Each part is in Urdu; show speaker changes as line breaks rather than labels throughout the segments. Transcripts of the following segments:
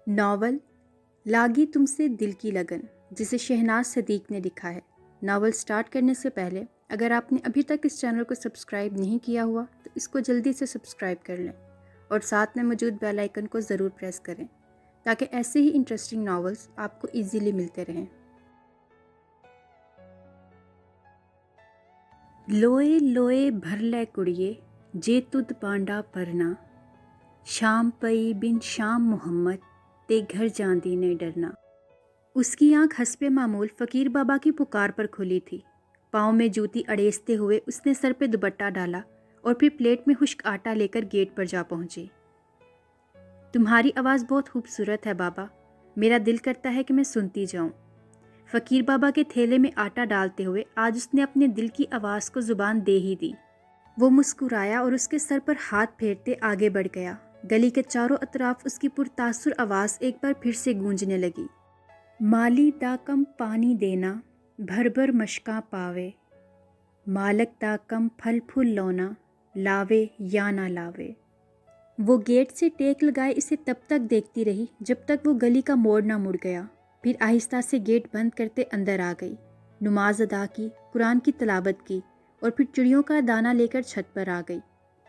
ناول لاگی تم سے دل کی لگن، جسے شہناز صدیق نے لکھا ہے۔ ناول سٹارٹ کرنے سے پہلے اگر آپ نے ابھی تک اس چینل کو سبسکرائب نہیں کیا ہوا تو اس کو جلدی سے سبسکرائب کر لیں اور ساتھ میں موجود بیل آئیکن کو ضرور پریس کریں تاکہ ایسے ہی انٹرسٹنگ ناولز آپ کو ایزیلی ملتے رہیں۔ لوئے لوئے بھر لے کڑیے جے تد پانڈا پرنا، شام پئی بن شام محمد تے گھر جاندی نے ڈرنا۔ اس کی آنکھ حسب معمول فقیر بابا کی پکار پر کھلی تھی۔ پاؤں میں جوتی اڑیستے ہوئے اس نے سر پہ دوپٹہ ڈالا اور پھر پلیٹ میں خشک آٹا لے کر گیٹ پر جا پہنچی۔ تمہاری آواز بہت خوبصورت ہے بابا، میرا دل کرتا ہے کہ میں سنتی جاؤں۔ فقیر بابا کے تھیلے میں آٹا ڈالتے ہوئے آج اس نے اپنے دل کی آواز کو زبان دے ہی دی۔ وہ مسکرایا اور اس کے سر پر ہاتھ پھیرتے آگے بڑھ گیا۔ گلی کے چاروں اطراف اس کی پرتاثر آواز ایک بار پھر سے گونجنے لگی۔ مالی دا کم پانی دینا، بھر بھر مشکاں پاوے، مالک دا کم پھل پھول لونا، لاوے یا نہ لاوے۔ وہ گیٹ سے ٹیک لگائے اسے تب تک دیکھتی رہی جب تک وہ گلی کا موڑ نہ مڑ گیا، پھر آہستہ سے گیٹ بند کرتے اندر آ گئی۔ نماز ادا کی، قرآن کی تلاوت کی اور پھر چڑیوں کا دانہ لے کر چھت پر آ گئی۔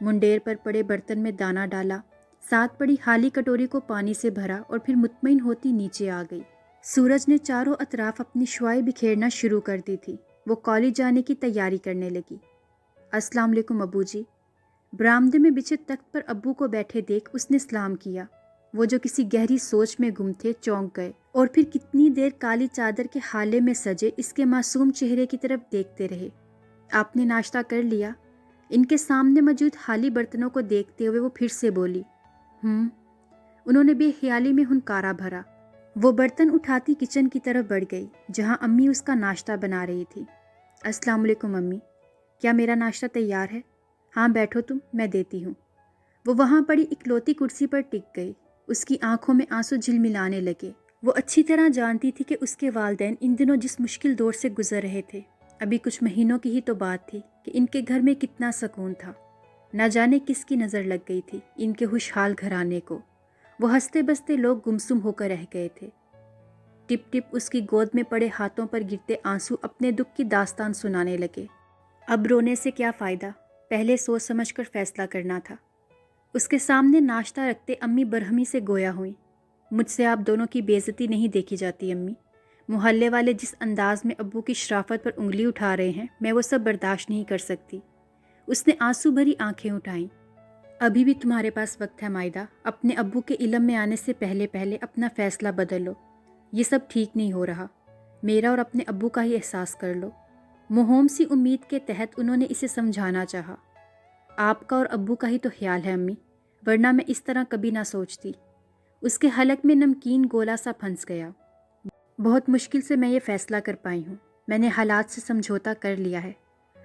منڈیر پر پڑے برتن میں دانہ ڈالا، ساتھ پڑی خالی کٹوری کو پانی سے بھرا اور پھر مطمئن ہوتی نیچے آ گئی۔ سورج نے چاروں اطراف اپنی شعاعیں بکھیرنا شروع کر دی تھی۔ وہ کالج جانے کی تیاری کرنے لگی۔ السلام علیکم ابو جی۔ برآمدے میں بچھے تخت پر ابو کو بیٹھے دیکھ اس نے سلام کیا۔ وہ جو کسی گہری سوچ میں گم تھے چونک گئے اور پھر کتنی دیر کالی چادر کے حالے میں سجے اس کے معصوم چہرے کی طرف دیکھتے رہے۔ آپ نے ناشتہ کر لیا؟ ان کے سامنے موجود خالی برتنوں کو دیکھتے ہوئے وہ پھر سے بولی۔ انہوں نے بے خیالی میں ہنکارا بھرا۔ وہ برتن اٹھاتی کچن کی طرف بڑھ گئی جہاں امی اس کا ناشتہ بنا رہی تھی۔ السلام علیکم امی، کیا میرا ناشتہ تیار ہے؟ ہاں بیٹھو تم، میں دیتی ہوں۔ وہ وہاں پڑی اکلوتی کرسی پر ٹک گئی۔ اس کی آنکھوں میں آنسو جھلملانے لگے۔ وہ اچھی طرح جانتی تھی کہ اس کے والدین ان دنوں جس مشکل دور سے گزر رہے تھے، ابھی کچھ مہینوں کی ہی تو بات تھی کہ ان کے گھر میں کتنا سکون تھا۔ نہ جانے کس کی نظر لگ گئی تھی ان کے خوشحال گھرانے کو۔ وہ ہنستے بستے لوگ گمسم ہو کر رہ گئے تھے۔ ٹپ ٹپ اس کی گود میں پڑے ہاتھوں پر گرتے آنسو اپنے دکھ کی داستان سنانے لگے۔ اب رونے سے کیا فائدہ، پہلے سوچ سمجھ کر فیصلہ کرنا تھا۔ اس کے سامنے ناشتہ رکھتے امی برہمی سے گویا ہوئیں۔ مجھ سے آپ دونوں کی بے عزتی نہیں دیکھی جاتی امی۔ محلے والے جس انداز میں ابو کی شرافت پر انگلی اٹھا رہے ہیں میں وہ سب برداشت نہیں کر سکتی۔ اس نے آنسو بھری آنکھیں اٹھائیں۔ ابھی بھی تمہارے پاس وقت ہے مائدہ، اپنے ابو کے علم میں آنے سے پہلے پہلے اپنا فیصلہ بدل لو۔ یہ سب ٹھیک نہیں ہو رہا، میرا اور اپنے ابو کا ہی احساس کر لو۔ مہوم سی امید کے تحت انہوں نے اسے سمجھانا چاہا۔ آپ کا اور ابو کا ہی تو خیال ہے امی، ورنہ میں اس طرح کبھی نہ سوچتی۔ اس کے حلق میں نمکین گولا سا پھنس گیا۔ بہت مشکل سے میں یہ فیصلہ کر پائی ہوں۔ میں نے حالات سے سمجھوتا کر لیا ہے۔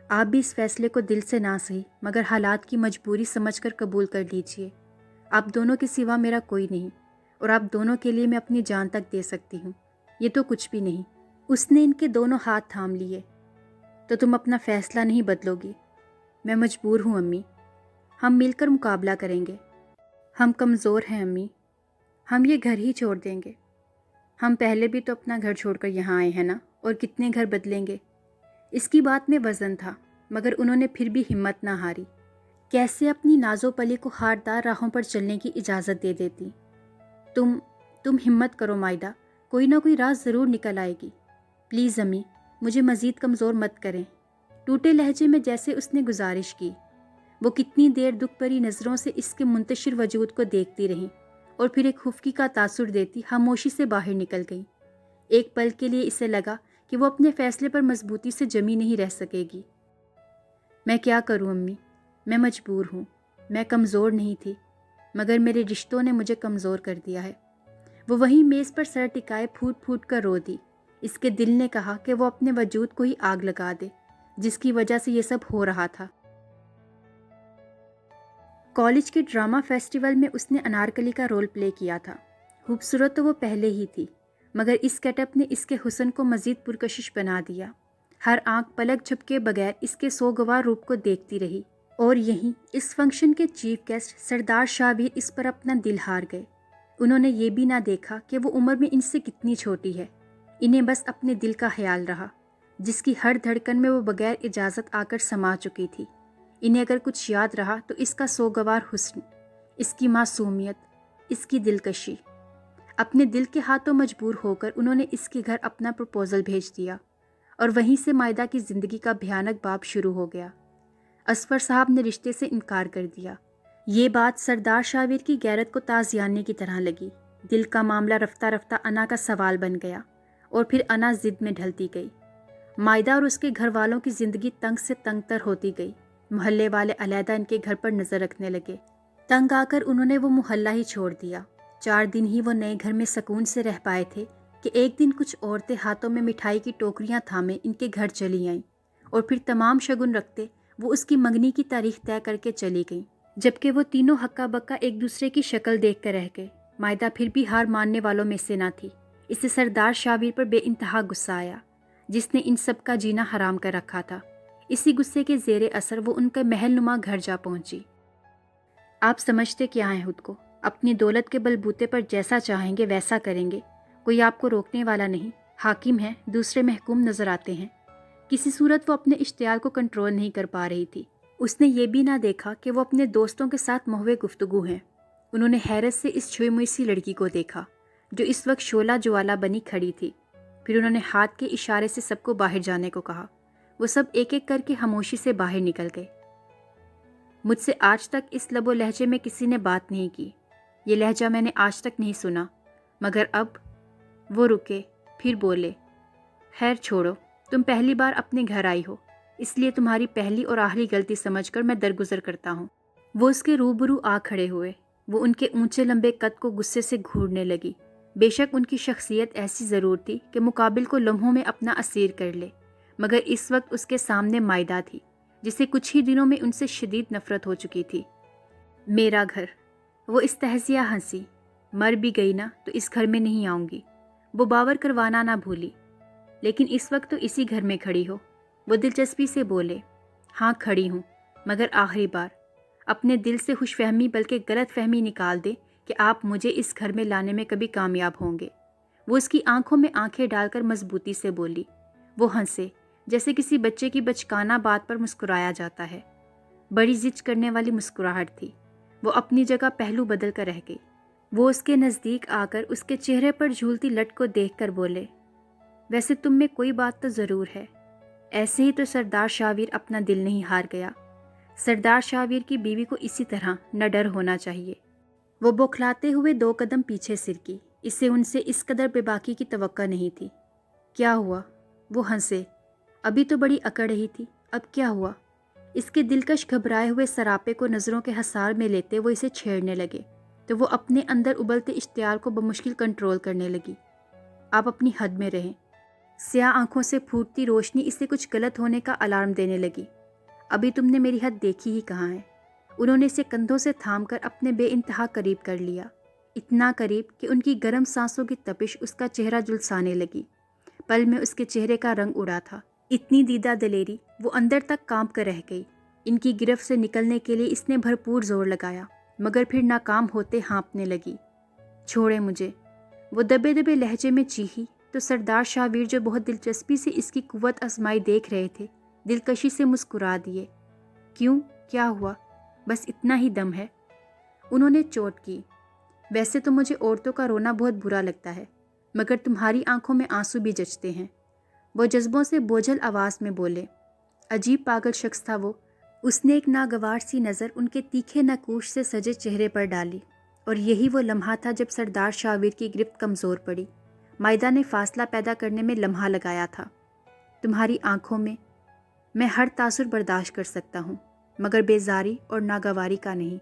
آپ بھی اس فیصلے کو دل سے نہ سہی مگر حالات کی مجبوری سمجھ کر قبول کر لیجئے۔ آپ دونوں کے سوا میرا کوئی نہیں اور آپ دونوں کے لیے میں اپنی جان تک دے سکتی ہوں، یہ تو کچھ بھی نہیں۔ اس نے ان کے دونوں ہاتھ تھام لیے۔ تو تم اپنا فیصلہ نہیں بدلو گی؟ میں مجبور ہوں امی۔ ہم مل کر مقابلہ کریں گے۔ ہم کمزور ہیں امی، ہم یہ گھر ہی چھوڑ دیں گے۔ ہم پہلے بھی تو اپنا گھر چھوڑ کر یہاں آئے ہیں نا، اور کتنے گھر بدلیں گے۔ اس کی بات میں وزن تھا مگر انہوں نے پھر بھی ہمت نہ ہاری۔ کیسے اپنی نازو پلی کو خاردار راہوں پر چلنے کی اجازت دے دیتی۔ تم ہمت کرو مائدہ، کوئی نہ کوئی راز ضرور نکل آئے گی۔ پلیز امی، مجھے مزید کمزور مت کریں۔ ٹوٹے لہجے میں جیسے اس نے گزارش کی۔ وہ کتنی دیر دکھ بھری نظروں سے اس کے منتشر وجود کو دیکھتی رہیں اور پھر ایک خفکی کا تاثر دیتی خاموشی سے باہر نکل گئی۔ ایک پل کے لیے اسے لگا کہ وہ اپنے فیصلے پر مضبوطی سے جمی نہیں رہ سکے گی۔ میں کیا کروں امی، میں مجبور ہوں۔ میں کمزور نہیں تھی مگر میرے رشتوں نے مجھے کمزور کر دیا ہے۔ وہ وہیں میز پر سر ٹکائے پھوٹ پھوٹ کر رو دی۔ اس کے دل نے کہا کہ وہ اپنے وجود کو ہی آگ لگا دے جس کی وجہ سے یہ سب ہو رہا تھا۔ کالج کے ڈرامہ فیسٹیول میں اس نے انارکلی کا رول پلے کیا تھا۔ خوبصورت تو وہ پہلے ہی تھی مگر اس گیٹ اپ نے اس کے حسن کو مزید پرکشش بنا دیا۔ ہر آنکھ پلک جھپکے بغیر اس کے سوگوار روپ کو دیکھتی رہی اور یہیں اس فنکشن کے چیف گیسٹ سردار شاہ بھی اس پر اپنا دل ہار گئے۔ انہوں نے یہ بھی نہ دیکھا کہ وہ عمر میں ان سے کتنی چھوٹی ہے۔ انہیں بس اپنے دل کا خیال رہا، جس کی ہر دھڑکن میں وہ بغیر اجازت آ کر سما چکی تھی۔ انہیں اگر کچھ یاد رہا تو اس کا سوگوار حسن، اس کی معصومیت، اس کی دلکشی۔ اپنے دل کے ہاتھوں مجبور ہو کر انہوں نے اس کے گھر اپنا پرپوزل بھیج دیا، اور وہیں سے مائدہ کی زندگی کا بھیانک باب شروع ہو گیا۔ اصفر صاحب نے رشتے سے انکار کر دیا۔ یہ بات سردار شاویر کی غیرت کو تازیانے کی طرح لگی۔ دل کا معاملہ رفتہ رفتہ انا کا سوال بن گیا، اور پھر انا ضد میں ڈھلتی گئی۔ مائدہ اور اس کے گھر والوں کی زندگی تنگ سے تنگ تر ہوتی گئی۔ محلے والے علیحدہ ان کے گھر پر نظر رکھنے لگے۔ تنگ آ کر انہوں نے وہ محلہ ہی چھوڑ دیا۔ 4 دن ہی وہ نئے گھر میں سکون سے رہ پائے تھے کہ ایک دن کچھ عورتیں ہاتھوں میں مٹھائی کی ٹوکریاں تھامے ان کے گھر چلی آئیں، اور پھر تمام شگن رکھتے وہ اس کی منگنی کی تاریخ طے کر کے چلی گئیں، جبکہ وہ تینوں ہکا بکا ایک دوسرے کی شکل دیکھ کر رہ گئے۔ مائدہ پھر بھی ہار ماننے والوں میں سے نہ تھی۔ اسے سردار شاویر پر بے انتہا غصہ آیا، جس نے ان سب کا جینا حرام کر رکھا تھا۔ اسی غصے کے زیر اثر وہ ان کے محل نما گھر جا پہنچی۔ آپ سمجھتے کیا ہیں خود کو؟ اپنی دولت کے بلبوتے پر جیسا چاہیں گے ویسا کریں گے، کوئی آپ کو روکنے والا نہیں۔ حاکم ہیں، دوسرے محکوم نظر آتے ہیں۔ کسی صورت وہ اپنے اشتعال کو کنٹرول نہیں کر پا رہی تھی۔ اس نے یہ بھی نہ دیکھا کہ وہ اپنے دوستوں کے ساتھ محو گفتگو ہیں۔ انہوں نے حیرت سے اس چھوئی موئی سی لڑکی کو دیکھا جو اس وقت شعلہ جوالا بنی کھڑی تھی۔ پھر انہوں نے ہاتھ کے اشارے سے سب کو باہر جانے کو کہا۔ وہ سب ایک ایک کر کے خاموشی سے باہر نکل گئے۔ مجھ سے آج تک اس لب و لہجے میں کسی نے بات نہیں کی۔ یہ لہجہ میں نے آج تک نہیں سنا، مگر اب… وہ رکے، پھر بولے، خیر چھوڑو، تم پہلی بار اپنے گھر آئی ہو، اس لیے تمہاری پہلی اور آخری غلطی سمجھ کر میں درگزر کرتا ہوں۔ وہ اس کے روبرو آ کھڑے ہوئے۔ وہ ان کے اونچے لمبے قد کو غصے سے گھورنے لگی۔ بے شک ان کی شخصیت ایسی ضرور تھی کہ مقابل کو لمحوں میں اپنا اسیر کر لے، مگر اس وقت اس کے سامنے مائدہ تھی، جسے کچھ ہی دنوں میں ان سے شدید نفرت ہو چکی تھی۔ میرا گھر، وہ استہزیہ ہنسی، مر بھی گئی نا تو اس گھر میں نہیں آؤں گی۔ وہ باور کروانا نہ بھولی، لیکن اس وقت تو اسی گھر میں کھڑی ہو۔ وہ دلچسپی سے بولے، ہاں کھڑی ہوں، مگر آخری بار اپنے دل سے خوش فہمی بلکہ غلط فہمی نکال دے کہ آپ مجھے اس گھر میں لانے میں کبھی کامیاب ہوں گے۔ وہ اس کی آنکھوں میں آنکھیں ڈال کر مضبوطی سے بولی۔ وہ ہنسے، جیسے کسی بچے کی بچکانہ بات پر مسکرایا جاتا ہے۔ بڑی زج کرنے والی مسکراہٹ تھی۔ وہ اپنی جگہ پہلو بدل کر رہ گئی۔ وہ اس کے نزدیک آ کر اس کے چہرے پر جھولتی لٹ کو دیکھ کر بولے، ویسے تم میں کوئی بات تو ضرور ہے۔ ایسے ہی تو سردار شاویر اپنا دل نہیں ہار گیا۔ سردار شاویر کی بیوی کو اسی طرح نہ ڈر ہونا چاہیے۔ وہ بوکھلاتے ہوئے 2 قدم پیچھے سرکی۔ اسے ان سے اس قدر بے باکی کی توقع نہیں تھی۔ کیا ہوا؟ وہ ہنسے، ابھی تو بڑی اکڑ رہی تھی، اب کیا ہوا؟ اس کے دلکش گھبرائے ہوئے سراپے کو نظروں کے حصار میں لیتے وہ اسے چھیڑنے لگے تو وہ اپنے اندر ابلتے اشتعال کو بمشکل کنٹرول کرنے لگی۔ آپ اپنی حد میں رہیں۔ سیاہ آنکھوں سے پھوٹتی روشنی اسے کچھ غلط ہونے کا الارم دینے لگی۔ ابھی تم نے میری حد دیکھی ہی کہاں ہے؟ انہوں نے اسے کندھوں سے تھام کر اپنے بے انتہا قریب کر لیا، اتنا قریب کہ ان کی گرم سانسوں کی تپش اس کا چہرہ جھلسانے لگی۔ پل میں اس کے چہرے کا رنگ اڑا تھا۔ اتنی دیدہ دلیری وہ اندر تک کانپ کر رہ گئی۔ ان کی گرفت سے نکلنے کے لیے اس نے بھرپور زور لگایا، مگر پھر ناکام ہوتے ہانپنے لگی۔ چھوڑے مجھے، وہ دبے دبے لہجے میں چیخی تو سردار شاویر جو بہت دلچسپی سے اس کی قوت آزمائی دیکھ رہے تھے، دلکشی سے مسکرا دیے۔ کیوں؟ کیا ہوا؟ بس اتنا ہی دم ہے؟ انہوں نے چوٹ کی۔ ویسے تو مجھے عورتوں کا رونا بہت برا لگتا ہے، مگر تمہاری آنکھوں میں آنسو بھی جچتے ہیں۔ وہ جذبوں سے بوجھل آواز میں بولے۔ عجیب پاگل شخص تھا وہ۔ اس نے ایک ناگوار سی نظر ان کے تیکھے نقوش سے سجے چہرے پر ڈالی، اور یہی وہ لمحہ تھا جب سردار شاویر کی گرفت کمزور پڑی۔ مائدہ نے فاصلہ پیدا کرنے میں لمحہ لگایا تھا۔ تمہاری آنکھوں میں ہر تاثر برداشت کر سکتا ہوں، مگر بیزاری اور ناگواری کا نہیں۔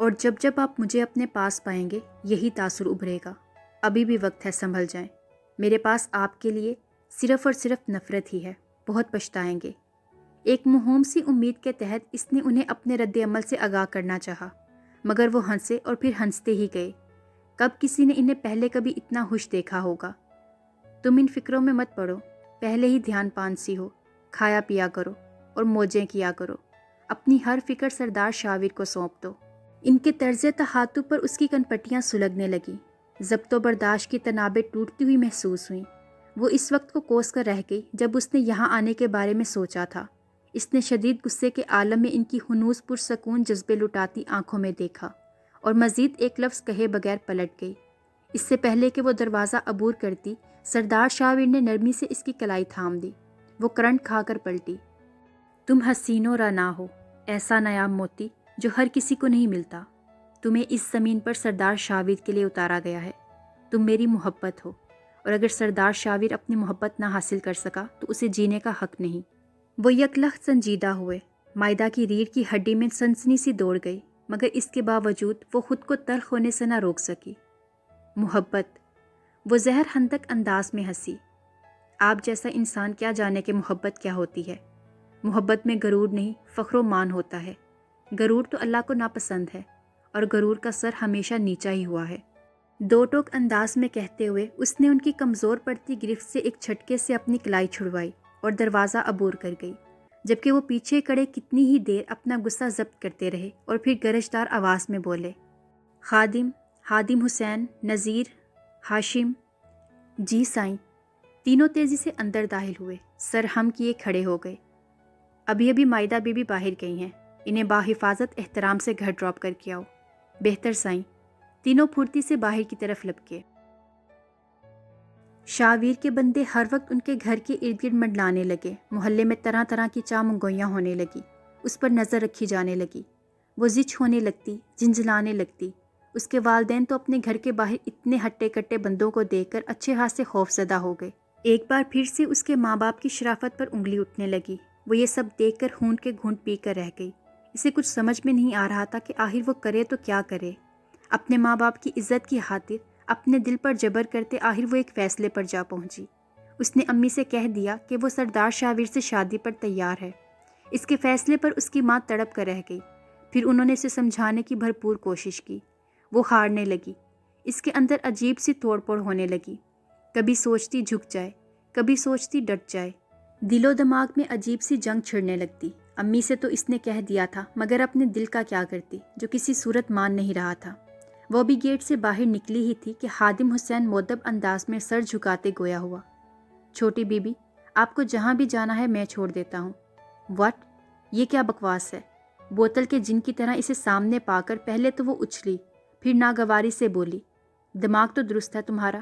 اور جب جب آپ مجھے اپنے پاس پائیں گے یہی تاثر ابھرے گا۔ ابھی بھی وقت ہے، سنبھل جائیں۔ میرے پاس آپ کے لیے صرف اور صرف نفرت ہی ہے، بہت پچھتائیں گے۔ ایک موہوم سی امید کے تحت اس نے انہیں اپنے رد عمل سے آگاہ کرنا چاہا، مگر وہ ہنسے اور پھر ہنستے ہی گئے۔ کب کسی نے انہیں پہلے کبھی اتنا خوش دیکھا ہوگا؟ تم ان فکروں میں مت پڑو، پہلے ہی دھیان پان سی ہو، کھایا پیا کرو اور موجیں کیا کرو۔ اپنی ہر فکر سردار شاویر کو سونپ دو۔ ان کے طرز تحاتب پر اس کی کنپٹیاں سلگنے لگیں، ضبط و برداشت کی تنابیں ٹوٹتی ہوئی محسوس ہوئیں۔ وہ اس وقت کو کوس کر رہ گئی جب اس نے یہاں آنے کے بارے میں سوچا تھا۔ اس نے شدید غصے کے عالم میں ان کی ہنوز پرسکون جذبے لٹاتی آنکھوں میں دیکھا اور مزید ایک لفظ کہے بغیر پلٹ گئی۔ اس سے پہلے کہ وہ دروازہ عبور کرتی، سردار شاویر نے نرمی سے اس کی کلائی تھام دی۔ وہ کرنٹ کھا کر پلٹی۔ تم حسین و رعنا ہو، ایسا نیام موتی جو ہر کسی کو نہیں ملتا۔ تمہیں اس زمین پر سردار شاویر کے لیے اتارا گیا ہے۔ تم میری محبت ہو، اور اگر سردار شاویر اپنی محبت نہ حاصل کر سکا تو اسے جینے کا حق نہیں۔ وہ یکلخت سنجیدہ ہوئے۔ مائدہ کی ریڑھ کی ہڈی میں سنسنی سی دوڑ گئی، مگر اس کے باوجود وہ خود کو تلخ ہونے سے نہ روک سکی۔ محبت، وہ زہر ہندک انداز میں ہنسی۔ آپ جیسا انسان کیا جانے کہ محبت کیا ہوتی ہے۔ محبت میں غرور نہیں، فخر و مان ہوتا ہے۔ غرور تو اللہ کو ناپسند ہے، اور غرور کا سر ہمیشہ نیچا ہی ہوا ہے۔ دو ٹوک انداز میں کہتے ہوئے اس نے ان کی کمزور پڑتی گرفت سے ایک جھٹکے سے اپنی کلائی چھڑوائی اور دروازہ عبور کر گئی، جبکہ وہ پیچھے کڑے کتنی ہی دیر اپنا غصہ ضبط کرتے رہے اور پھر گرجدار آواز میں بولے، خادم حسین، نذیر، ہاشم۔ جی سائیں۔ تینوں تیزی سے اندر داخل ہوئے، سر ہم کیے کھڑے ہو گئے۔ ابھی مائدہ بی بی باہر گئی ہیں، انہیں باحفاظت احترام سے گھر ڈراپ کر کے آؤ۔ بہتر سائیں۔ تینوں پھرتی سے باہر کی طرف لپکے۔ شاویر کے بندے ہر وقت ان کے گھر کے ارد گرد منڈلانے لگے۔ محلے میں طرح طرح کی چامنگوئیاں ہونے لگی، اس پر نظر رکھی جانے لگی۔ وہ زچ ہونے لگتی، جھنجھلانے لگتی۔ اس کے والدین تو اپنے گھر کے باہر اتنے ہٹے کٹے بندوں کو دیکھ کر اچھے ہاتھ سے خوف زدہ ہو گئے۔ ایک بار پھر سے اس کے ماں باپ کی شرافت پر انگلی اٹھنے لگی۔ وہ یہ سب دیکھ کر ہونٹ کے گھونٹ پی کر رہ گئی۔ اسے کچھ سمجھ میں نہیں آ رہا تھا کہ آخر وہ کرے تو کیا کرے۔ اپنے ماں باپ کی عزت کی خاطر اپنے دل پر جبر کرتے آخر وہ ایک فیصلے پر جا پہنچی۔ اس نے امی سے کہہ دیا کہ وہ سردار شاویر سے شادی پر تیار ہے۔ اس کے فیصلے پر اس کی ماں تڑپ کر رہ گئی۔ پھر انہوں نے اسے سمجھانے کی بھرپور کوشش کی۔ وہ ہارنے لگی۔ اس کے اندر عجیب سی توڑ پھوڑ ہونے لگی۔ کبھی سوچتی جھک جائے، کبھی سوچتی ڈٹ جائے۔ دل و دماغ میں عجیب سی جنگ چھڑنے لگتی۔ امی سے تو اس نے کہہ دیا تھا، مگر اپنے دل کا کیا کرتی جو کسی صورت مان نہیں رہا تھا۔ وہ بھی گیٹ سے باہر نکلی ہی تھی کہ خادم حسین مؤدب انداز میں سر جھکاتے گویا ہوا، چھوٹی بی بی، آپ کو جہاں بھی جانا ہے میں چھوڑ دیتا ہوں۔ واٹ؟ یہ کیا بکواس ہے؟ بوتل کے جن کی طرح اسے سامنے پا کر پہلے تو وہ اچھلی، پھر ناگواری سے بولی، دماغ تو درست ہے تمہارا؟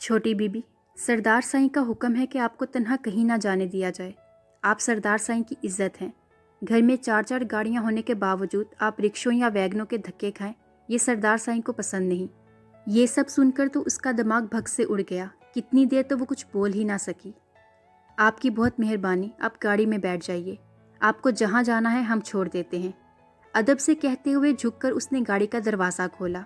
چھوٹی بی بی، سردار سائیں کا حکم ہے کہ آپ کو تنہا کہیں نہ جانے دیا جائے۔ آپ سردار سائیں کی عزت ہیں۔ گھر میں 4 گاڑیاں ہونے کے باوجود آپ رکشوں یا ویگنوں کے دھکے کھائیں، یہ سردار سائیں کو پسند نہیں۔ یہ سب سن کر تو اس کا دماغ بھگ سے اڑ گیا۔ کتنی دیر تو وہ کچھ بول ہی نہ سکی۔ آپ کی بہت مہربانی، آپ گاڑی میں بیٹھ جائیے، آپ کو جہاں جانا ہے ہم چھوڑ دیتے ہیں۔ ادب سے کہتے ہوئے جھک کر اس نے گاڑی کا دروازہ کھولا۔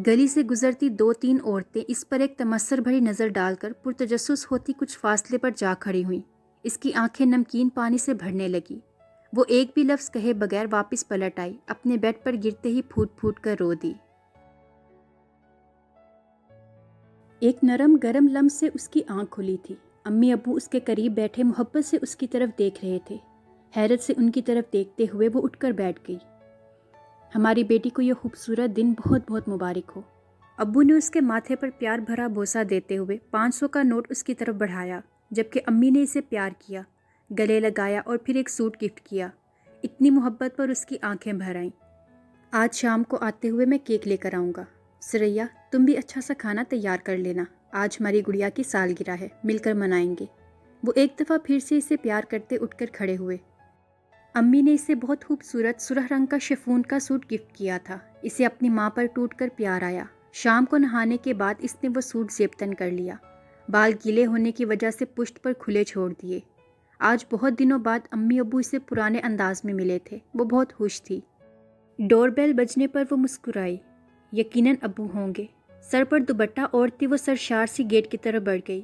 گلی سے گزرتی 2-3 عورتیں اس پر ایک تمسخر بھری نظر ڈال کر پرتجسس ہوتی کچھ فاصلے پر جا کھڑی ہوئیں۔ اس کی آنکھیں نمکین پانی سے بھرنے لگی۔ وہ ایک بھی لفظ کہے بغیر واپس پلٹ آئی، اپنے بیڈ پر گرتے ہی پھوٹ پھوٹ کر رو دی۔ ایک نرم گرم لمس سے اس کی آنکھ کھلی تھی۔ امی ابو اس کے قریب بیٹھے محبت سے اس کی طرف دیکھ رہے تھے۔ حیرت سے ان کی طرف دیکھتے ہوئے وہ اٹھ کر بیٹھ گئی۔ ہماری بیٹی کو یہ خوبصورت دن بہت بہت مبارک ہو۔ ابو نے اس کے ماتھے پر پیار بھرا بوسہ دیتے ہوئے 500 کا نوٹ اس کی طرف بڑھایا، جبکہ امی نے اسے پیار کیا، گلے لگایا اور پھر ایک سوٹ گفٹ کیا۔ اتنی محبت پر اس کی آنکھیں بھر آئیں۔ آج شام کو آتے ہوئے میں کیک لے کر آؤں گا۔ سریا، تم بھی اچھا سا کھانا تیار کر لینا، آج ہماری گڑیا کی سالگرہ ہے، مل کر منائیں گے۔ وہ ایک دفعہ پھر سے اسے پیار کرتے اٹھ کر کھڑے ہوئے۔ امی نے اسے بہت خوبصورت سرخ رنگ کا شفون کا سوٹ گفٹ کیا تھا۔ اسے اپنی ماں پر ٹوٹ کر پیار آیا۔ شام کو نہانے کے بعد اس نے وہ سوٹ زیب تن کر لیا، بال گیلے ہونے کی وجہ سے پشت پر کھلے چھوڑ دیے۔ آج بہت دنوں بعد امی ابو اسے پرانے انداز میں ملے تھے۔ وہ بہت خوش تھی۔ ڈور بیل بجنے پر وہ مسکرائی۔ یقیناً ابو ہوں گے۔ سر پر دوپٹہ اوڑھتی وہ سرشار سی گیٹ کی طرف بڑھ گئی۔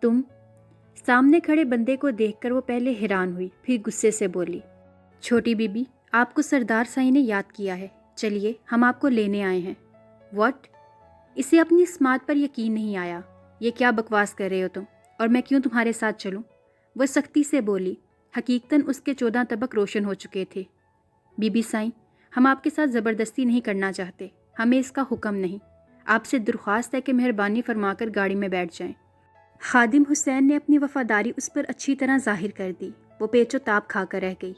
تم؟ سامنے کھڑے بندے کو دیکھ کر وہ پہلے حیران ہوئی، پھر غصے سے بولی، چھوٹی بی بی، آپ کو سردار سائیں نے یاد کیا ہے، چلیے ہم آپ کو لینے آئے ہیں۔ واٹ؟ اسے اپنی اسمارٹ پر یقین نہیں آیا۔ یہ کیا بکواس کر رہے ہو تم، اور میں کیوں تمہارے ساتھ چلوں؟ وہ سختی سے بولی۔ حقیقتاً اس کے 14 طبق روشن ہو چکے تھے۔ بی بی سائیں، ہم آپ کے ساتھ زبردستی نہیں کرنا چاہتے، ہمیں اس کا حکم نہیں، آپ سے درخواست ہے کہ مہربانی فرما کر گاڑی میں بیٹھ جائیں۔ خادم حسین نے اپنی وفاداری اس پر اچھی طرح ظاہر کر دی۔ وہ پیچ و تاب کھا کر رہ گئی۔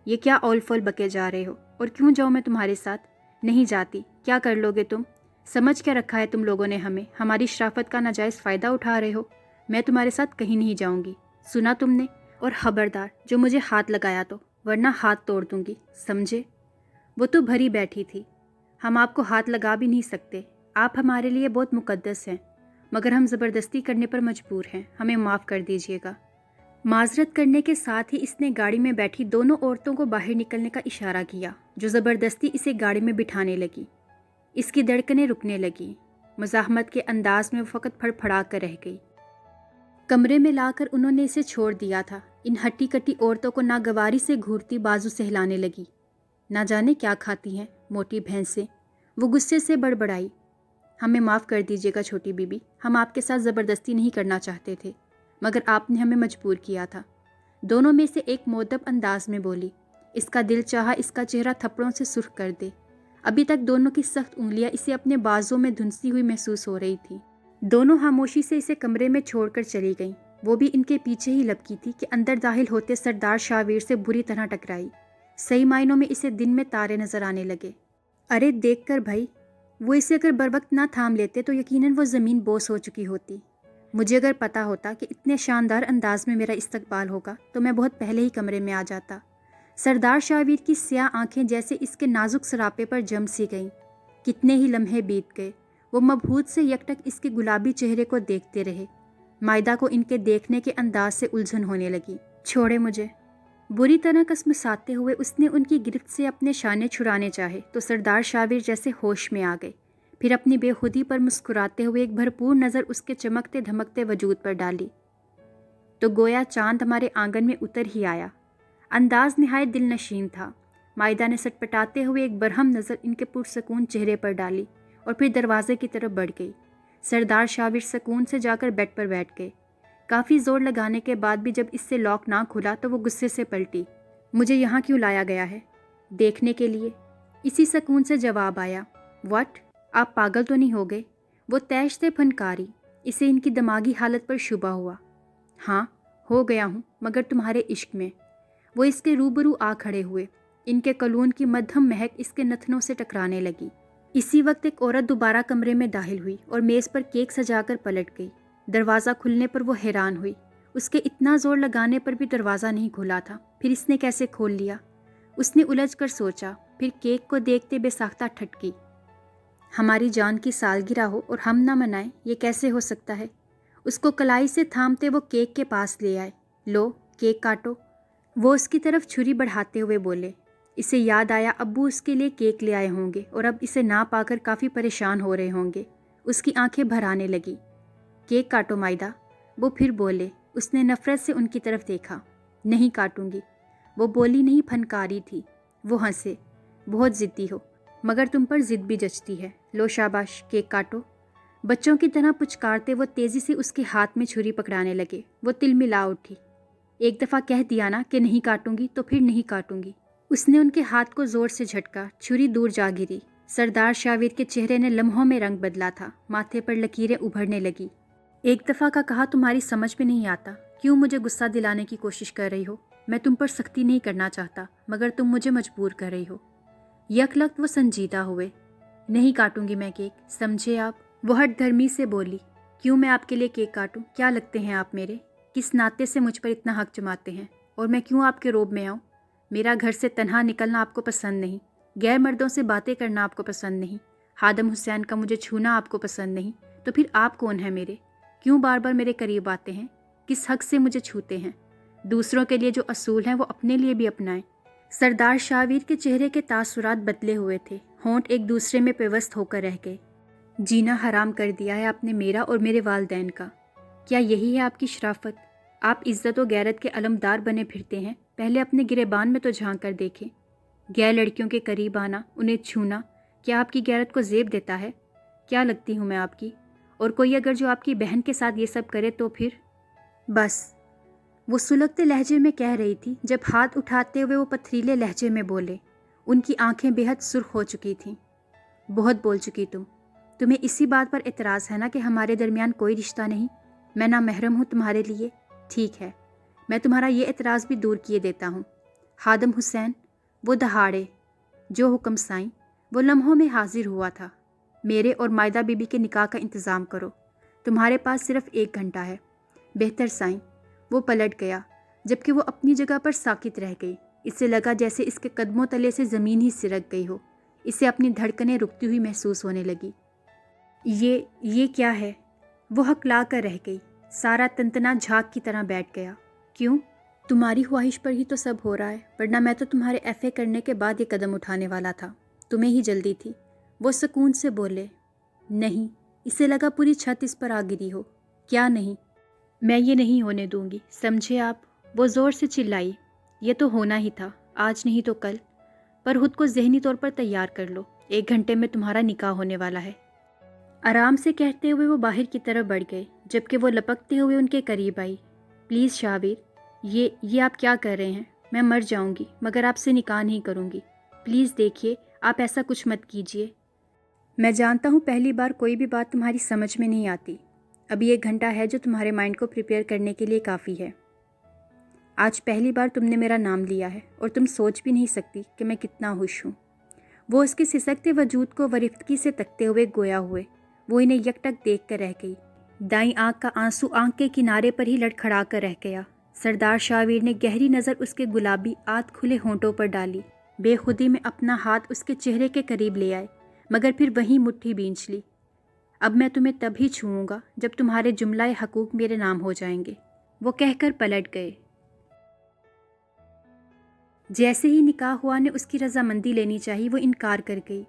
یہ کیا اول فول بکے جا رہے ہو؟ اور کیوں جاؤں میں تمہارے ساتھ؟ نہیں جاتی۔ کیا کر لو گے تم؟ سمجھ کیا رکھا ہے تم لوگوں نے ہمیں؟ ہماری شرافت کا ناجائز فائدہ اٹھا رہے ہو؟ میں تمہارے ساتھ کہیں نہیں جاؤں گی، سنا تم نے؟ اور خبردار جو مجھے ہاتھ لگایا تو، ورنہ ہاتھ توڑ دوں گی، سمجھے؟ وہ تو بھری بیٹھی تھی۔ ہم آپ کو ہاتھ لگا بھی نہیں سکتے، آپ ہمارے لیے بہت مقدس ہیں، مگر ہم زبردستی کرنے پر مجبور ہیں، ہمیں معاف کر دیجیے گا۔ معذرت کرنے کے ساتھ ہی اس نے گاڑی میں بیٹھی دونوں عورتوں کو باہر نکلنے کا اشارہ کیا، جو زبردستی اسے گاڑی میں بٹھانے لگی۔ اس کی دھڑکنیں رکنے لگیں۔ مزاحمت کے انداز میں وہ فقط پھڑ پھڑا کر رہ گئی۔ کمرے میں لا کر انہوں نے اسے چھوڑ دیا تھا۔ ان ہٹی کٹی عورتوں کو ناگواری سے گھورتی بازو سے ہلانے لگی۔ نہ جانے کیا کھاتی ہیں موٹی بھینسیں، وہ غصے سے بڑبڑائی۔ ہمیں معاف کر دیجیے گا چھوٹی بی بی، ہم آپ کے ساتھ زبردستی نہیں کرنا چاہتے تھے، مگر آپ نے ہمیں مجبور کیا تھا۔ دونوں میں سے ایک مؤدب انداز میں بولی۔ اس کا دل چاہا اس کا چہرہ تھپڑوں سے سرخ کر دے۔ ابھی تک دونوں کی سخت انگلیاں اسے اپنے بازوں میں دھنسی ہوئی محسوس ہو رہی تھیں۔ دونوں خاموشی سے اسے کمرے میں چھوڑ کر چلی گئیں۔ وہ بھی ان کے پیچھے ہی لپکی تھی کہ اندر داخل ہوتے سردار شاویر سے بری طرح ٹکرائی۔ صحیح معنوں میں اسے دن میں تارے نظر آنے لگے۔ ارے دیکھ کر بھائی، وہ اسے اگر بروقت نہ تھام لیتے تو یقیناً وہ زمین بوس ہو چکی ہوتی۔ مجھے اگر پتا ہوتا کہ اتنے شاندار انداز میں میرا استقبال ہوگا تو میں بہت پہلے ہی کمرے میں آ جاتا۔ سردار شاویر کی سیاہ آنکھیں جیسے اس کے نازک سراپے پر جم سی گئیں۔ کتنے ہی لمحے بیت گئے۔ وہ مبہوت سے یکٹک اس کے گلابی چہرے کو دیکھتے رہے۔ مائدہ کو ان کے دیکھنے کے انداز سے الجھن ہونے لگی۔ چھوڑے مجھے، بری طرح کسمساتے ہوئے اس نے ان کی گرفت سے اپنے شانے چھڑانے چاہے تو سردار شاویر جیسے ہوش میں آ گئے۔ پھر اپنی بے خودی پر مسکراتے ہوئے ایک بھرپور نظر اس کے چمکتے دھمکتے وجود پر ڈالی تو گویا چاند ہمارے آنگن میں اتر ہی آیا۔ انداز نہایت دل نشین تھا۔ مائدہ نے سٹپٹاتے ہوئے ایک برہم نظر ان کے پرسکون چہرے پر ڈالی اور پھر دروازے کی طرف بڑھ گئی۔ سردار شاویر سکون سے جا کر بیڈ پر بیٹھ گئے۔ کافی زور لگانے کے بعد بھی جب اس سے لاک نہ کھلا تو وہ غصے سے پلٹی۔ مجھے یہاں کیوں لایا گیا ہے؟ دیکھنے کے لیے، اسی سکون سے جواب آیا۔ واٹ؟ آپ پاگل تو نہیں ہو گئے؟ وہ تیش سے پھنکاری۔ اسے ان کی دماغی حالت پر شبہ ہوا۔ ہاں ہو گیا ہوں، مگر تمہارے عشق میں۔ وہ اس کے روبرو آ کھڑے ہوئے۔ ان کے کلون کی مدھم مہک اس کے نتنوں سے ٹکرانے لگی۔ اسی وقت ایک عورت دوبارہ کمرے میں داخل ہوئی اور میز پر کیک سجا کر پلٹ گئی۔ دروازہ کھلنے پر وہ حیران ہوئی۔ اس کے اتنا زور لگانے پر بھی دروازہ نہیں کھلا تھا، پھر اس نے کیسے کھول لیا؟ اس نے الجھ کر سوچا، پھر کیک کو دیکھتے بے ساختہ ٹھٹکی۔ ہماری جان کی سالگرہ ہو اور ہم نہ منائیں، یہ کیسے ہو سکتا ہے؟ اس کو کلائی سے تھامتے وہ کیک کے پاس لے آئے۔ لو کیک کاٹو۔ وہ اس کی طرف چھری بڑھاتے ہوئے بولے۔ اسے یاد آیا ابو اس کے لیے کیک لے آئے ہوں گے اور اب اسے نہ پا کر کافی پریشان ہو رہے ہوں گے۔ اس کی آنکھیں بھر آنے لگی۔ کیک کاٹو مائدہ، وہ پھر بولے۔ اس نے نفرت سے ان کی طرف دیکھا۔ نہیں کاٹوں گی۔ وہ بولی نہیں پھنکاری تھی۔ وہ ہنسے۔ بہت ضدی ہو، مگر تم پر ضد بھی جچتی ہے۔ لو شاباش، کیک کاٹو۔ بچوں کی طرح پچکارتے وہ تیزی سے اس کے ہاتھ میں چھری پکڑانے لگے۔ وہ تل ملا اٹھی۔ ایک دفعہ کہہ دیا نا کہ نہیں کاٹوں گی تو پھر نہیں کاٹوں گی۔ اس نے ان کے ہاتھ کو زور سے جھٹکا۔ چھری دور جا گری۔ سردار شاویر کے چہرے نے لمحوں میں رنگ بدلا تھا۔ ماتھے پر لکیریں ابھرنے لگی۔ ایک دفعہ کا کہا تمہاری سمجھ میں نہیں آتا، کیوں مجھے غصہ دلانے کی کوشش کر رہی ہو؟ میں تم پر سختی نہیں کرنا چاہتا، مگر تم مجھے مجبور کر رہی ہو۔ یک لخت وہ سنجیدہ ہوئے۔ نہیں کاٹوں گی میں کیک، سمجھے آپ؟ وہ ہٹ دھرمی سے بولی۔ کیوں میں آپ کے لیے کیک کاٹوں؟ کیا لگتے ہیں آپ میرے؟ کس ناطے سے مجھ پر اتنا حق جماتے ہیں؟ اور میں کیوں آپ کے روب میں آؤں؟ میرا گھر سے تنہا نکلنا آپ کو پسند نہیں، غیر مردوں سے باتیں کرنا آپ کو پسند نہیں، خادم حسین کا مجھے چھونا آپ کو پسند نہیں، تو پھر آپ کون ہیں میرے؟ کیوں بار بار میرے قریب آتے ہیں؟ کس حق سے مجھے چھوتے ہیں؟ دوسروں کے لیے جو اصول ہیں وہ اپنے لیے بھی اپنائیں۔ سردار شاویر کے چہرے کے تاثرات بدلے ہوئے تھے۔ ہونٹ ایک دوسرے میں پیوست ہو کر رہ گئے۔ جینا حرام کر دیا ہے آپ نے میرا اور میرے والدین کا۔ کیا یہی ہے آپ کی شرافت؟ آپ عزت و غیرت کے علمدار بنے پھرتے ہیں، پہلے اپنے گریبان میں تو جھانک کر دیکھیں۔ غیر لڑکیوں کے قریب آنا، انہیں چھونا، کیا آپ کی غیرت کو زیب دیتا ہے؟ کیا لگتی ہوں میں آپ کی؟ اور کوئی اگر جو آپ کی بہن کے ساتھ یہ سب کرے تو پھر؟ بس، وہ سلگتے لہجے میں کہہ رہی تھی جب ہاتھ اٹھاتے ہوئے وہ پتھریلے لہجے میں بولے۔ ان کی آنکھیں بے حد سرخ ہو چکی تھیں۔ بہت بول چکی تمہیں اسی بات پر اعتراض ہے نا کہ ہمارے درمیان کوئی رشتہ نہیں؟ میں نامحرم ہوں تمہارے لیے؟ ٹھیک ہے، میں تمہارا یہ اعتراض بھی دور کیے دیتا ہوں۔ خادم حسین، وہ دہاڑے، جو حکم سائیں، وہ لمحوں میں حاضر ہوا تھا۔ میرے اور مائدہ بی بی کے نکاح کا انتظام کرو، تمہارے پاس صرف 1 گھنٹہ ہے۔ بہتر سائیں۔ وہ پلٹ گیا جبکہ وہ اپنی جگہ پر ساکت رہ گئی۔ اسے لگا جیسے اس کے قدموں تلے سے زمین ہی سرک گئی ہو۔ اسے اپنی دھڑکنیں رکتی ہوئی محسوس ہونے لگی۔ یہ کیا ہے؟ وہ ہکلا کر رہ گئی۔ سارا تنتنا جھاگ کی طرح بیٹھ گیا۔ کیوں؟ تمہاری خواہش پر ہی تو سب ہو رہا ہے، ورنہ میں تو تمہارے ایف اے کرنے کے بعد یہ قدم اٹھانے والا تھا۔ تمہیں ہی جلدی تھی۔ وہ سکون سے بولے۔ نہیں، اسے لگا پوری چھت اس پر آ گری ہو۔ کیا نہیں؟ میں یہ نہیں ہونے دوں گی، سمجھے آپ؟ وہ زور سے چلائی۔ یہ تو ہونا ہی تھا، آج نہیں تو کل، پر خود کو ذہنی طور پر تیار کر لو، 1 گھنٹے میں تمہارا نکاح ہونے والا ہے۔ آرام سے کہتے ہوئے وہ باہر کی طرف بڑھ گئے، جبکہ وہ لپکتے ہوئے ان کے قریب آئی۔ پلیز شاویر، یہ آپ کیا کر رہے ہیں؟ میں مر جاؤں گی مگر آپ سے نکاح نہیں کروں گی۔ پلیز دیکھیے، آپ ایسا کچھ مت کیجیے۔ میں جانتا ہوں پہلی بار کوئی بھی بات تمہاری سمجھ میں نہیں آتی۔ ابھی 1 گھنٹہ ہے جو تمہارے مائنڈ کو پریپیئر کرنے کے لیے کافی ہے۔ آج پہلی بار تم نے میرا نام لیا ہے اور تم سوچ بھی نہیں سکتی کہ میں کتنا خوش ہوں۔ وہ اس کے سسکتے وجود کو ورفتگی سے تکتے ہوئے گویا ہوئے۔ وہ انہیں یک ٹک دیکھ کر رہ گئی۔ دائیں آنکھ کا آنسو آنکھ کے کنارے پر ہی لڑکھڑا کر رہ گیا۔ سردار شاویر نے گہری نظر اس کے گلابی آدھ کھلے ہونٹوں پر ڈالی۔ بے خودی میں اپنا ہاتھ اس کے چہرے کے قریب لے آئے، مگر پھر وہیں مٹھی بھینچ لی۔ اب میں تمہیں تبھی چھوؤں گا جب تمہارے جملہ حقوق میرے نام ہو جائیں گے، وہ کہہ کر پلٹ گئے۔ جیسے ہی نکاح ہوا نے اس کی رضامندی لینی چاہی، وہ انکار کر گئی۔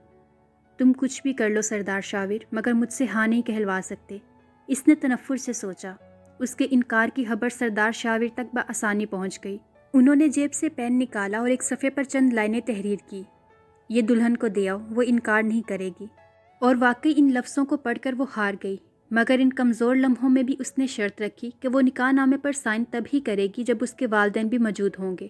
تم کچھ بھی کر لو سردار شاویر، مگر مجھ سے ہاں نہیں کہلوا سکتے۔ اس نے تنفر سے سوچا۔ اس کے انکار کی خبر سردار شاویر تک بآسانی پہنچ گئی۔ انہوں نے جیب سے پین نکالا اور ایک صفحے پر چند لائنیں تحریر کی۔ یہ دلہن کو دے آؤ، وہ انکار نہیں کرے گی۔ اور واقعی ان لفظوں کو پڑھ کر وہ ہار گئی، مگر ان کمزور لمحوں میں بھی اس نے شرط رکھی کہ وہ نکاح نامے پر سائن تب ہی کرے گی جب اس کے والدین بھی موجود ہوں گے۔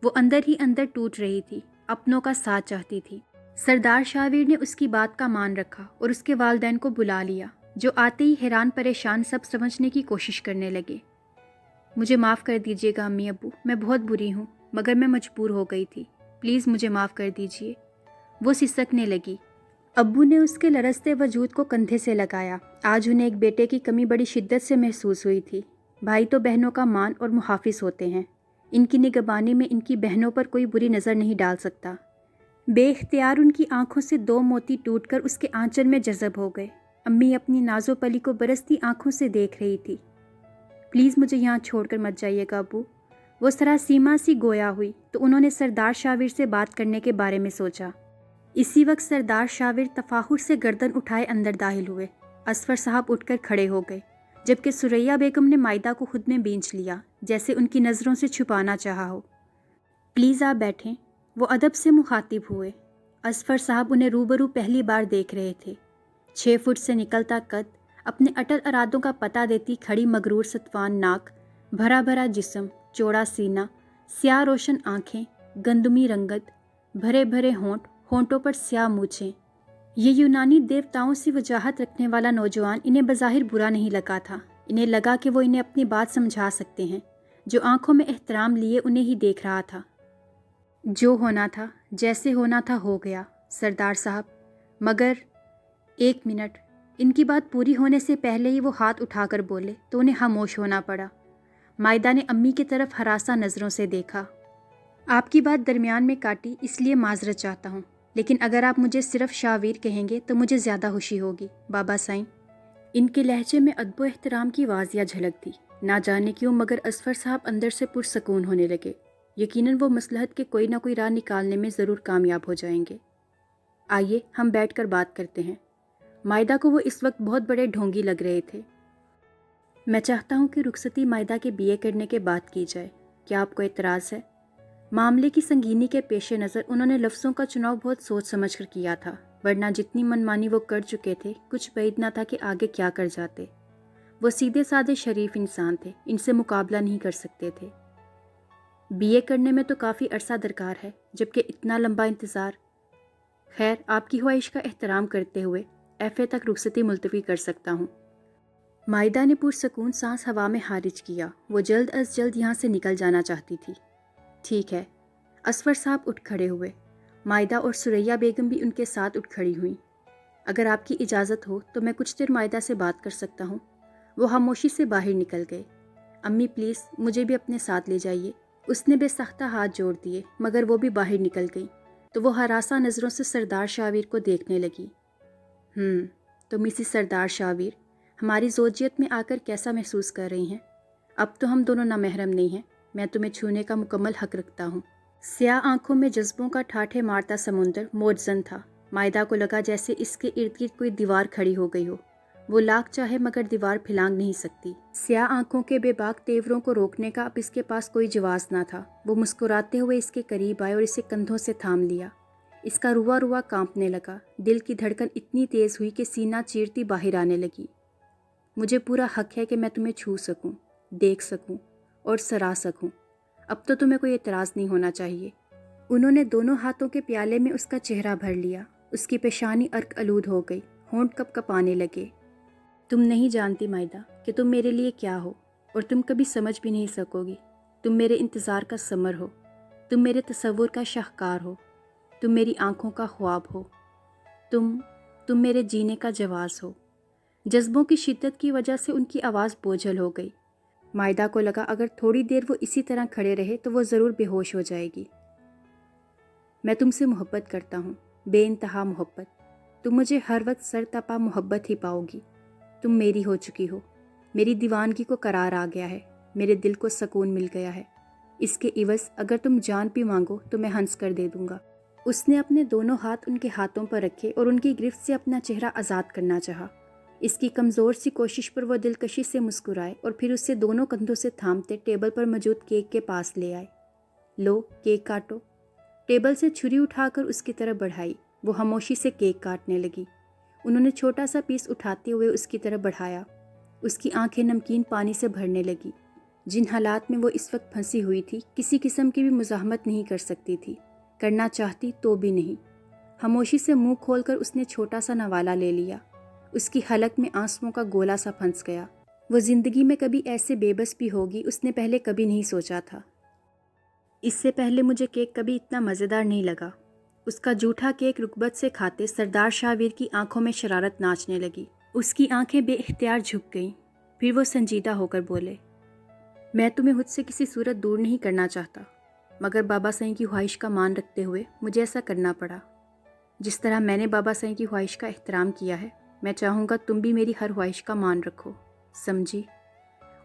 وہ اندر ہی اندر ٹوٹ رہی تھی، اپنوں کا ساتھ چاہتی تھی۔ سردار شاویر نے اس کی بات کا مان رکھا اور اس کے والدین کو بلا لیا، جو آتے ہی حیران پریشان سب سمجھنے کی کوشش کرنے لگے۔ مجھے معاف کر دیجیے گا امی ابو، میں بہت بری ہوں، مگر میں مجبور ہو گئی تھی، پلیز مجھے معاف کر دیجیے۔ وہ سسکنے لگی۔ ابو نے اس کے لرزتے وجود کو کندھے سے لگایا۔ آج انہیں ایک بیٹے کی کمی بڑی شدت سے محسوس ہوئی تھی۔ بھائی تو بہنوں کا مان اور محافظ ہوتے ہیں، ان کی نگہبانی میں ان کی بہنوں پر کوئی بری نظر نہیں ڈال سکتا۔ بے اختیار ان کی آنکھوں سے 2 موتی ٹوٹ کر اس کے آنچل میں جذب ہو گئے۔ امی اپنی نازو پلی کو برستی آنکھوں سے دیکھ رہی تھی۔ پلیز مجھے یہاں چھوڑ کر مت جائیے گا ابو۔ وہ سراسیما سی گویا ہوئی تو انہوں نے سردار شاویر سے بات کرنے کے بارے میں سوچا۔ اسی وقت سردار شاویر تفاخر سے گردن اٹھائے اندر داخل ہوئے۔ اصفر صاحب اٹھ کر کھڑے ہو گئے، جبکہ سریا بیگم نے مائدہ کو خود میں بینچ لیا، جیسے ان کی نظروں سے چھپانا چاہا ہو۔ پلیز آپ بیٹھیں، وہ ادب سے مخاطب ہوئے۔ اصفر صاحب انہیں روبرو پہلی بار دیکھ رہے تھے۔ 6 فٹ سے نکلتا قد، اپنے اٹل ارادوں کا پتہ دیتی کھڑی مغرور ستوان ناک، بھرا بھرا جسم، چوڑا سینہ، سیاہ روشن آنکھیں، گندمی رنگت، بھرے بھرے ہونٹوں پر سیاہ مونچھیں۔ یہ یونانی دیوتاؤں سی وجاہت رکھنے والا نوجوان انہیں بظاہر برا نہیں لگا تھا۔ انہیں لگا کہ وہ انہیں اپنی بات سمجھا سکتے ہیں۔ جو آنکھوں میں احترام لیے انہیں ہی دیکھ رہا تھا۔ جو ہونا تھا، جیسے ہونا تھا ہو گیا سردار صاحب، مگر 1 منٹ۔ ان کی بات پوری ہونے سے پہلے ہی وہ ہاتھ اٹھا کر بولے تو انہیں خاموش ہونا پڑا۔ مائدہ نے امی کی طرف ہراساں نظروں سے دیکھا۔ آپ کی بات درمیان میں کاٹی، اس لیے معذرت چاہتا ہوں، لیکن اگر آپ مجھے صرف شاویر کہیں گے تو مجھے زیادہ خوشی ہوگی بابا سائیں۔ ان کے لہجے میں ادب و احترام کی واضح جھلک تھی۔ نہ جانے کیوں مگر اصفر صاحب اندر سے پرسکون ہونے لگے۔ یقیناً وہ مصلحت کے کوئی نہ کوئی راہ نکالنے میں ضرور کامیاب ہو جائیں گے۔ آئیے ہم بیٹھ کر بات کرتے ہیں۔ مائدہ کو وہ اس وقت بہت بڑے ڈھونگی لگ رہے تھے۔ میں چاہتا ہوں کہ رخصتی مائدہ کے BA کرنے کے بعد کی جائے، کیا آپ کو اعتراض ہے؟ معاملے کی سنگینی کے پیش نظر انہوں نے لفظوں کا چناؤ بہت سوچ سمجھ کر کیا تھا، ورنہ جتنی منمانی وہ کر چکے تھے کچھ بعید نہ تھا کہ آگے کیا کر جاتے۔ وہ سیدھے سادے شریف انسان تھے، ان سے مقابلہ نہیں کر سکتے تھے۔ BA کرنے میں تو کافی عرصہ درکار ہے، جبکہ اتنا لمبا انتظار۔ خیر، آپ کی خواہش کا احترام کرتے ہوئے FA تک رخصتی ملتوی کر سکتا ہوں۔ مائدہ نے پرسکون سانس ہوا میں خارج کیا۔ وہ جلد از جلد یہاں سے نکل جانا چاہتی تھی۔ ٹھیک ہے۔ اسفر صاحب اٹھ کھڑے ہوئے۔ مائدہ اور سریا بیگم بھی ان کے ساتھ اٹھ کھڑی ہوئیں۔ اگر آپ کی اجازت ہو تو میں کچھ دیر مائدہ سے بات کر سکتا ہوں۔ وہ خاموشی سے باہر نکل گئے۔ امی پلیز مجھے بھی اپنے ساتھ لے جائیے۔ اس نے بے سختہ ہاتھ جوڑ دیے، مگر وہ بھی باہر نکل گئی تو وہ ہراساں نظروں سے سردار شاویر کو دیکھنے لگی۔ تو مسز سردار شاویر ہماری زوجیت میں آ کر کیسا محسوس کر رہی ہیں؟ اب تو ہم دونوں نامحرم نہیں ہیں، میں تمہیں چھونے کا مکمل حق رکھتا ہوں۔ سیاہ آنکھوں میں جذبوں کا ٹھاٹھے مارتا سمندر موجزن تھا۔ مائدہ کو لگا جیسے اس کے ارد گرد کوئی دیوار کھڑی ہو گئی ہو۔ وہ لاکھ چاہے مگر دیوار پھلانگ نہیں سکتی۔ سیاہ آنکھوں کے بے باک تیوروں کو روکنے کا اب اس کے پاس کوئی جواز نہ تھا۔ وہ مسکراتے ہوئے اس کے قریب آئے اور اسے کندھوں سے تھام لیا۔ اس کا روا روا کانپنے لگا۔ دل کی دھڑکن اتنی تیز ہوئی کہ سینہ چیرتی باہر آنے لگی۔ مجھے پورا حق ہے کہ میں تمہیں چھو سکوں، دیکھ سکوں اور سرا سکوں۔ اب تو تمہیں کوئی اعتراض نہیں ہونا چاہیے۔ انہوں نے دونوں ہاتھوں کے پیالے میں اس کا چہرہ بھر لیا۔ اس کی پیشانی ارک آلود ہو گئی، ہونٹ کپ کپانے لگے۔ تم نہیں جانتی مائدہ کہ تم میرے لیے کیا ہو، اور تم کبھی سمجھ بھی نہیں سکو گی۔ تم میرے انتظار کا ثمر ہو، تم میرے تصور کا شاہکار ہو، تم میری آنکھوں کا خواب ہو، تم میرے جینے کا جواز ہو۔ جذبوں کی شدت کی وجہ سے ان کی آواز بوجھل ہو گئی۔ مائدہ کو لگا اگر تھوڑی دیر وہ اسی طرح کھڑے رہے تو وہ ضرور بے ہوش ہو جائے گی۔ میں تم سے محبت کرتا ہوں، بے انتہا محبت۔ تم مجھے ہر وقت سر تپا محبت ہی پاؤ گی۔ تم میری ہو چکی ہو، میری دیوانگی کو قرار آ گیا ہے، میرے دل کو سکون مل گیا ہے۔ اس کے عوض اگر تم جان بھی مانگو تو میں ہنس کر دے دوں گا۔ اس نے اپنے دونوں ہاتھ ان کے ہاتھوں پر رکھے اور ان کی گرفت سے اپنا چہرہ آزاد کرنا چاہا۔ اس کی کمزور سی کوشش پر وہ دلکشی سے مسکرائے اور پھر اسے دونوں کندھوں سے تھامتے ٹیبل پر موجود کیک کے پاس لے آئے۔ لو کیک کاٹو۔ ٹیبل سے چھری اٹھا کر اس کی طرف بڑھائی۔ وہ خاموشی سے کیک کاٹنے لگی۔ انہوں نے چھوٹا سا پیس اٹھاتے ہوئے اس کی طرف بڑھایا۔ اس کی آنکھیں نمکین پانی سے بھرنے لگی۔ جن حالات میں وہ اس وقت پھنسی ہوئی تھی کسی قسم کی بھی مزاحمت نہیں کر سکتی تھی، کرنا چاہتی تو بھی نہیں۔ خاموشی سے منہ کھول کر اس نے چھوٹا سا نوالہ لے لیا۔ اس کی حلق میں آنسوؤں کا گولا سا پھنس گیا۔ وہ زندگی میں کبھی ایسے بے بس بھی ہوگی اس نے پہلے کبھی نہیں سوچا تھا۔ اس سے پہلے مجھے کیک کبھی اتنا مزیدار نہیں لگا۔ اس کا جھوٹا کیک رغبت سے کھاتے سردار شاویر کی آنکھوں میں شرارت ناچنے لگی۔ اس کی آنکھیں بے اختیار جھک گئیں۔ پھر وہ سنجیدہ ہو کر بولے، میں تمہیں خود سے کسی صورت دور نہیں کرنا چاہتا، مگر بابا سائیں کی خواہش کا مان رکھتے ہوئے مجھے ایسا کرنا پڑا۔ جس طرح میں نے بابا سائیں کی خواہش کا احترام کیا ہے، میں چاہوں گا تم بھی میری ہر خواہش کا مان رکھو، سمجھی؟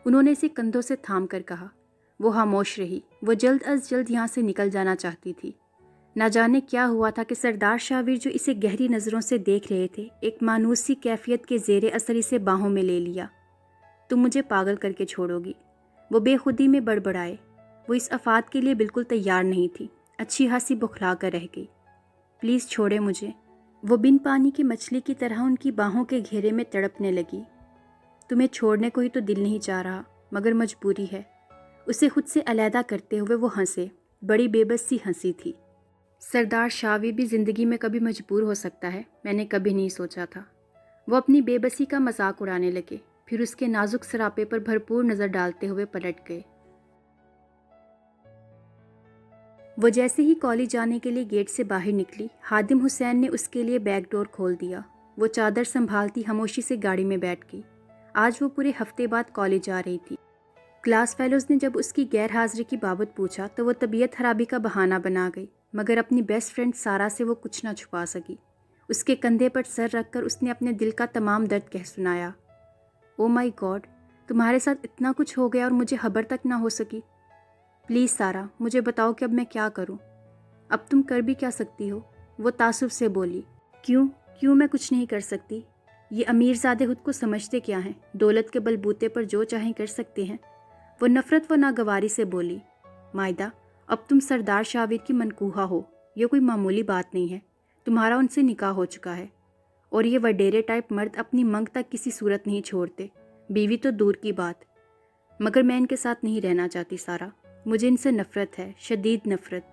انہوں نے اسے کندھوں سے تھام کر کہا۔ وہ خاموش رہی۔ وہ جلد از جلد یہاں سے نکل جانا چاہتی تھی۔ نہ جانے کیا ہوا تھا کہ سردار شاویر جو اسے گہری نظروں سے دیکھ رہے تھے، ایک مانوس سی کیفیت کے زیر اثر اسے باہوں میں لے لیا۔ تم مجھے پاگل کر کے چھوڑو گی، وہ بے خودی میں بڑبڑائے۔ وہ اس افات کے لیے بالکل تیار نہیں تھی، اچھی خاصی بخلا کر رہ گئی۔ پلیز چھوڑے مجھے۔ وہ بن پانی کی مچھلی کی طرح ان کی باہوں کے گھیرے میں تڑپنے لگی۔ تمہیں چھوڑنے کو ہی تو دل نہیں چاہ رہا، مگر مجبوری ہے۔ اسے خود سے علیحدہ کرتے ہوئے وہ ہنسے، بڑی بے بس سی ہنسی تھی۔ سردار شاویر بھی زندگی میں کبھی مجبور ہو سکتا ہے، میں نے کبھی نہیں سوچا تھا۔ وہ اپنی بے بسی کا مذاق اڑانے لگے، پھر اس کے نازک سراپے پر بھرپور نظر ڈالتے ہوئے پلٹ گئے۔ وہ جیسے ہی کالج جانے کے لیے گیٹ سے باہر نکلی، خادم حسین نے اس کے لیے بیک ڈور کھول دیا۔ وہ چادر سنبھالتی خاموشی سے گاڑی میں بیٹھ گئی۔ آج وہ پورے ہفتے بعد کالج جا رہی تھی۔ کلاس فیلوز نے جب اس کی غیر حاضری کی بابت پوچھا تو وہ طبیعت خرابی کا بہانہ بنا گئی، مگر اپنی بیسٹ فرینڈ سارا سے وہ کچھ نہ چھپا سکی۔ اس کے کندھے پر سر رکھ کر اس نے اپنے دل کا تمام درد کہہ سنایا۔ او مائی گاڈ، تمہارے ساتھ اتنا کچھ ہو گیا اور مجھے خبر تک نہ ہو سکی۔ پلیز سارا، مجھے بتاؤ کہ اب میں کیا کروں۔ اب تم کر بھی کیا سکتی ہو؟ وہ تعصب سے بولی۔ کیوں میں کچھ نہیں کر سکتی؟ یہ امیر زادے خود کو سمجھتے کیا ہیں؟ دولت کے بلبوتے پر جو چاہیں کر سکتے ہیں۔ وہ نفرت و ناگواری سے بولی۔ مائدہ، اب تم سردار شاویر کی منکوحہ ہو، یہ کوئی معمولی بات نہیں ہے۔ تمہارا ان سے نکاح ہو چکا ہے، اور یہ وڈیرے ٹائپ مرد اپنی منگ تک کسی صورت نہیں چھوڑتے، بیوی تو دور کی بات۔ مگر میں ان کے ساتھ نہیں رہنا چاہتی سارا۔ مجھے ان سے نفرت ہے، شدید نفرت۔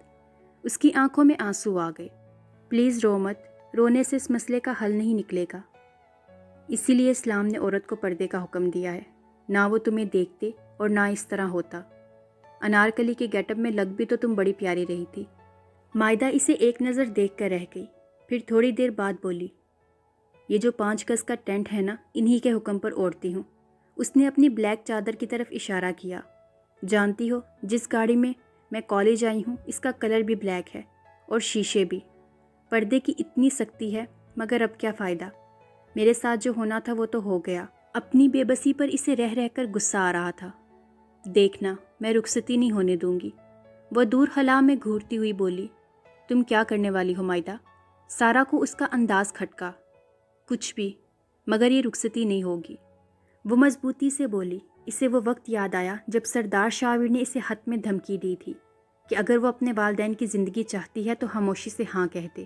اس کی آنکھوں میں آنسو آ گئے۔ پلیز رو مت، رونے سے اس مسئلے کا حل نہیں نکلے گا۔ اسی لیے اسلام نے عورت کو پردے کا حکم دیا ہے، نہ وہ تمہیں دیکھتے اور نہ اس طرح ہوتا۔ انارکلی کے گیٹ اپ میں لگ بھی تو تم بڑی پیاری رہی تھی۔ مائدہ اسے ایک نظر دیکھ کر رہ گئی، پھر تھوڑی دیر بعد بولی، یہ جو 5 گز کا ٹینٹ ہے نا، انہی کے حکم پر اوڑھتی ہوں۔ اس نے اپنی بلیک چادر کی طرف اشارہ کیا۔ جانتی ہو، جس گاڑی میں میں کالج آئی ہوں اس کا کلر بھی بلیک ہے، اور شیشے بھی۔ پردے کی اتنی سختی ہے، مگر اب کیا فائدہ؟ میرے ساتھ جو ہونا تھا وہ تو ہو گیا۔ اپنی بے بسی پر اسے رہ رہ کر غصہ آ رہا تھا۔ دیکھنا، میں رخصتی نہیں ہونے دوں گی۔ وہ دور خلا میں گھورتی ہوئی بولی، تم کیا کرنے والی ہو مائدہ؟ سارا کو اس کا انداز کھٹکا۔ کچھ بھی، مگر یہ رخصتی نہیں ہوگی۔ وہ مضبوطی سے بولی۔ اسے وہ وقت یاد آیا جب سردار شاویر نے اسے حت میں دھمکی دی تھی کہ اگر وہ اپنے والدین کی زندگی چاہتی ہے تو خاموشی سے ہاں کہہ دے۔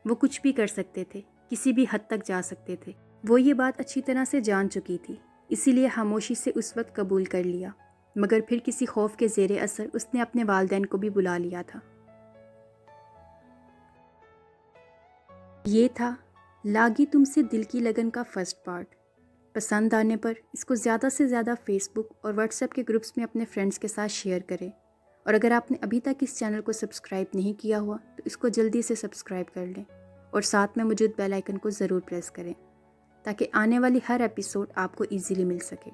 وہ کچھ بھی کر سکتے تھے، کسی بھی حد تک جا سکتے تھے۔ وہ یہ بات اچھی طرح سے جان چکی تھی، اسی لیے خاموشی سے اس وقت قبول کر لیا، مگر پھر کسی خوف کے زیر اثر اس نے اپنے والدین کو بھی بلا لیا تھا۔ یہ تھا لاگی تم سے دل کی لگن کا فرسٹ پارٹ۔ پسند آنے پر اس کو زیادہ سے زیادہ فیس بک اور واٹس ایپ کے گروپس میں اپنے فرینڈس کے ساتھ شیئر کریں، اور اگر آپ نے ابھی تک اس چینل کو سبسکرائب نہیں کیا ہوا تو اس کو جلدی سے سبسکرائب کر لیں، اور ساتھ میں موجود بیل آئیکن کو ضرور پریس کریں تاکہ آنے والی ہر ایپیسوڈ آپ کو ایزیلی مل سکے۔